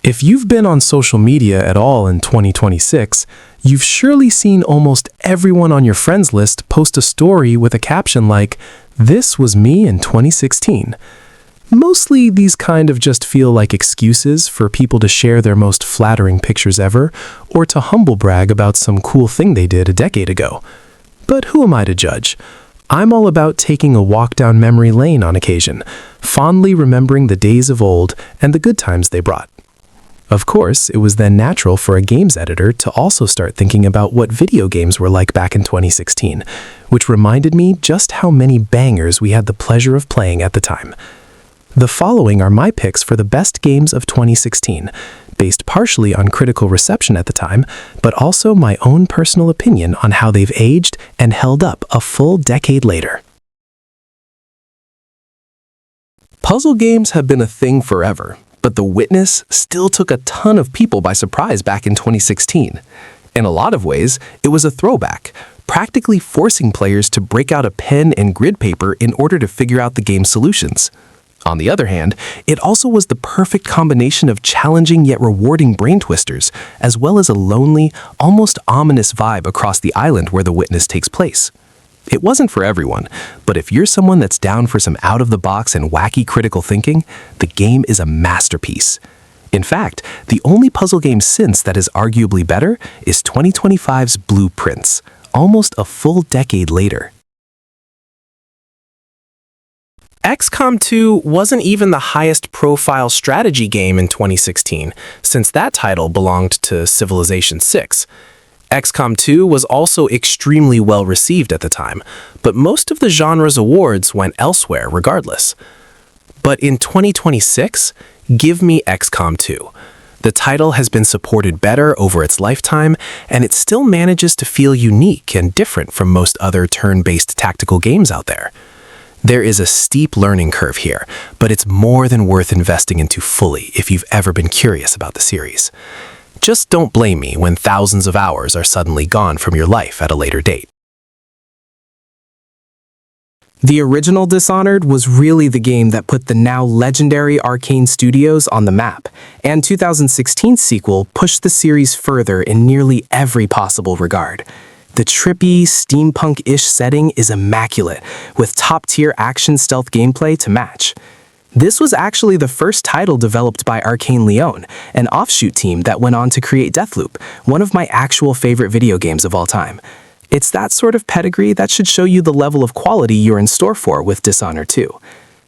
If you've been on social media at all in 2026, you've surely seen almost everyone on your friends list post a story with a caption like, "This was me in 2016." Mostly these kind of just feel like excuses for people to share their most flattering pictures ever, or to humble brag about some cool thing they did a decade ago. But who am I to judge? I'm all about taking a walk down memory lane on occasion, fondly remembering the days of old and the good times they brought. Of course, it was then natural for a games editor to also start thinking about what video games were like back in 2016, which reminded me just how many bangers we had the pleasure of playing at the time. The following are my picks for the best games of 2016, based partially on critical reception at the time, but also my own personal opinion on how they've aged and held up a full decade later. Puzzle games have been a thing forever, but The Witness still took a ton of people by surprise back in 2016. In a lot of ways, it was a throwback, practically forcing players to break out a pen and grid paper in order to figure out the game's solutions. On the other hand, it also was the perfect combination of challenging yet rewarding brain twisters, as well as a lonely, almost ominous vibe across the island where The Witness takes place. It wasn't for everyone, but if you're someone that's down for some out-of-the-box and wacky critical thinking, the game is a masterpiece. In fact, the only puzzle game since that is arguably better is 2025's Blueprints, almost a full decade later. XCOM 2 wasn't even the highest-profile strategy game in 2016, since that title belonged to Civilization VI. XCOM 2 was also extremely well-received at the time, but most of the genre's awards went elsewhere regardless. But in 2026, give me XCOM 2. The title has been supported better over its lifetime, and it still manages to feel unique and different from most other turn-based tactical games out there. There is a steep learning curve here, but it's more than worth investing into fully if you've ever been curious about the series. Just don't blame me when thousands of hours are suddenly gone from your life at a later date. The original Dishonored was really the game that put the now legendary Arcane Studios on the map, and 2016's sequel pushed the series further in nearly every possible regard. The trippy, steampunk-ish setting is immaculate, with top-tier action stealth gameplay to match. This was actually the first title developed by Arcane Leon, an offshoot team that went on to create Deathloop, one of my actual favorite video games of all time. It's that sort of pedigree that should show you the level of quality you're in store for with Dishonored 2.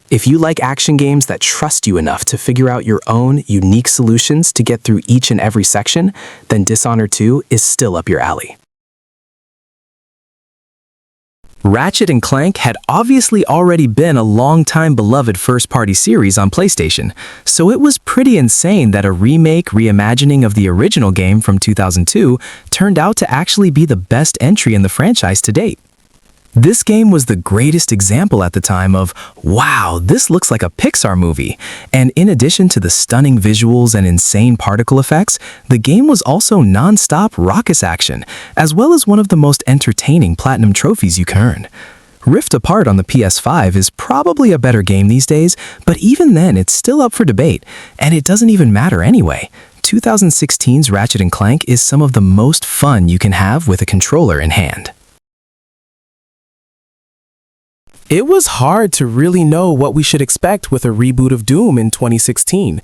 If you like action games that trust you enough to figure out your own unique solutions to get through each and every section, then Dishonored 2 is still up your alley. Ratchet and Clank had obviously already been a long-time beloved first-party series on PlayStation, so it was pretty insane that a reimagining of the original game from 2002 turned out to actually be the best entry in the franchise to date. This game was the greatest example at the time of, wow, this looks like a Pixar movie. And in addition to the stunning visuals and insane particle effects, the game was also non-stop raucous action, as well as one of the most entertaining platinum trophies you can earn. Rift Apart on the PS5 is probably a better game these days, but even then it's still up for debate, and it doesn't even matter anyway. 2016's Ratchet and Clank is some of the most fun you can have with a controller in hand. It was hard to really know what we should expect with a reboot of Doom in 2016.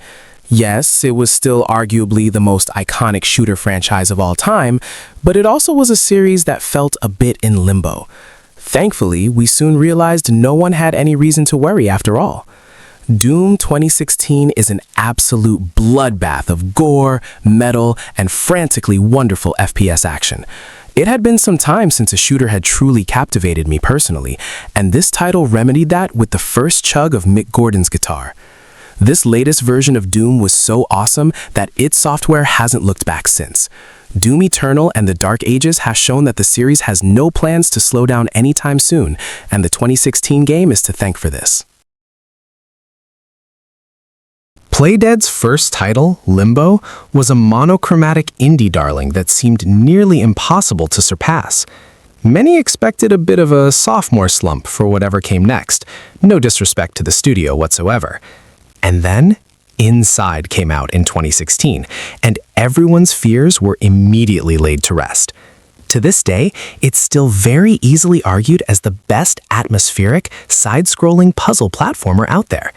Yes, it was still arguably the most iconic shooter franchise of all time, but it also was a series that felt a bit in limbo. Thankfully, we soon realized no one had any reason to worry after all. Doom 2016 is an absolute bloodbath of gore, metal, and frantically wonderful FPS action. It had been some time since a shooter had truly captivated me personally, and this title remedied that with the first chug of Mick Gordon's guitar. This latest version of Doom was so awesome that id Software hasn't looked back since. Doom Eternal and the Dark Ages has shown that the series has no plans to slow down anytime soon, and the 2016 game is to thank for this. Playdead's first title, Limbo, was a monochromatic indie darling that seemed nearly impossible to surpass. Many expected a bit of a sophomore slump for whatever came next, no disrespect to the studio whatsoever. And then, Inside came out in 2016, and everyone's fears were immediately laid to rest. To this day, it's still very easily argued as the best atmospheric, side-scrolling puzzle platformer out there.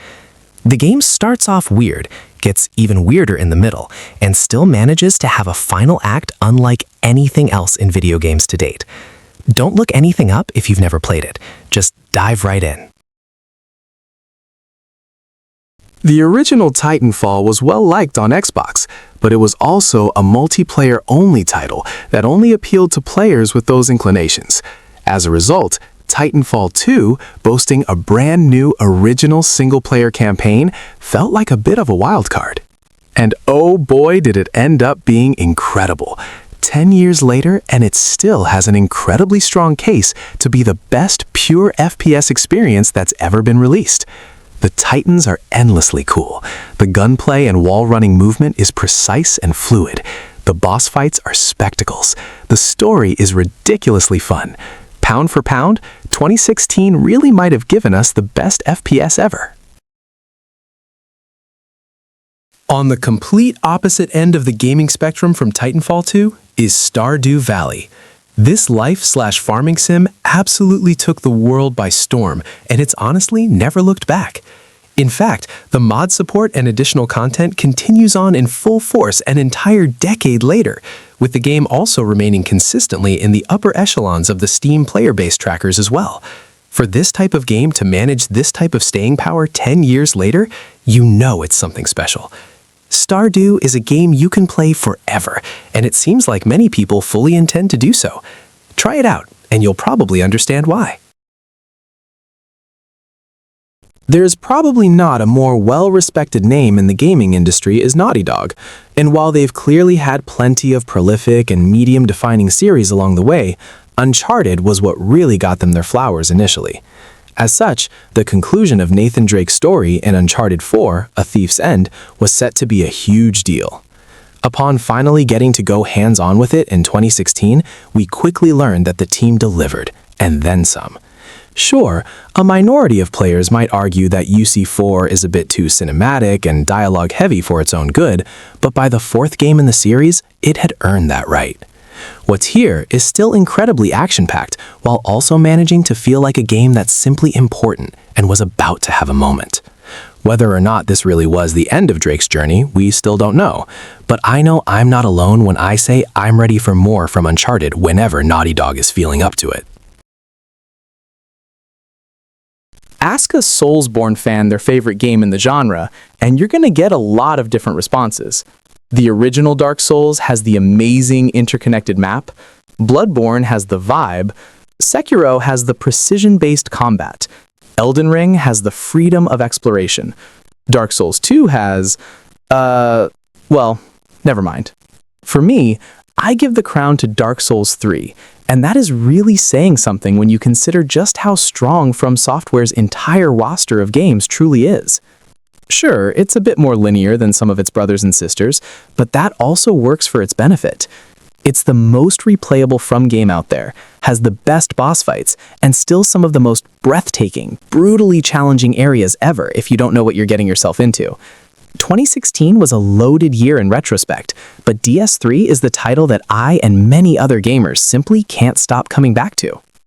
The game starts off weird, gets even weirder in the middle, and still manages to have a final act unlike anything else in video games to date. Don't look anything up if you've never played it. Just dive right in. The original Titanfall was well liked on Xbox, but it was also a multiplayer-only title that only appealed to players with those inclinations. As a result, Titanfall 2, boasting a brand new original single-player campaign, felt like a bit of a wild card. And oh boy did it end up being incredible. 10 years later, and it still has an incredibly strong case to be the best pure FPS experience that's ever been released. The Titans are endlessly cool. The gunplay and wall-running movement is precise and fluid. The boss fights are spectacles. The story is ridiculously fun. Pound for pound, 2016 really might have given us the best FPS ever. On the complete opposite end of the gaming spectrum from Titanfall 2 is Stardew Valley. This life/farming sim absolutely took the world by storm, and it's honestly never looked back. In fact, the mod support and additional content continues on in full force an entire decade later, with the game also remaining consistently in the upper echelons of the Steam player base trackers as well. For this type of game to manage this type of staying power 10 years later, you know it's something special. Stardew is a game you can play forever, and it seems like many people fully intend to do so. Try it out, and you'll probably understand why. There's probably not a more well-respected name in the gaming industry as Naughty Dog, and while they've clearly had plenty of prolific and medium-defining series along the way, Uncharted was what really got them their flowers initially. As such, the conclusion of Nathan Drake's story in Uncharted 4, A Thief's End, was set to be a huge deal. Upon finally getting to go hands-on with it in 2016, we quickly learned that the team delivered, and then some. Sure, a minority of players might argue that UC4 is a bit too cinematic and dialogue-heavy for its own good, but by the fourth game in the series, it had earned that right. What's here is still incredibly action-packed, while also managing to feel like a game that's simply important and was about to have a moment. Whether or not this really was the end of Drake's journey, we still don't know, but I know I'm not alone when I say I'm ready for more from Uncharted whenever Naughty Dog is feeling up to it. Ask a Soulsborne fan their favorite game in the genre, and you're going to get a lot of different responses. The original Dark Souls has the amazing interconnected map, Bloodborne has the vibe, Sekiro has the precision-based combat, Elden Ring has the freedom of exploration, Dark Souls 2 has, well, never mind. For me, I give the crown to Dark Souls 3, and that is really saying something when you consider just how strong From Software's entire roster of games truly is. Sure, it's a bit more linear than some of its brothers and sisters, but that also works for its benefit. It's the most replayable From game out there, has the best boss fights, and still some of the most breathtaking, brutally challenging areas ever if you don't know what you're getting yourself into. 2016 was a loaded year in retrospect, but DS3 is the title that I and many other gamers simply can't stop coming back to.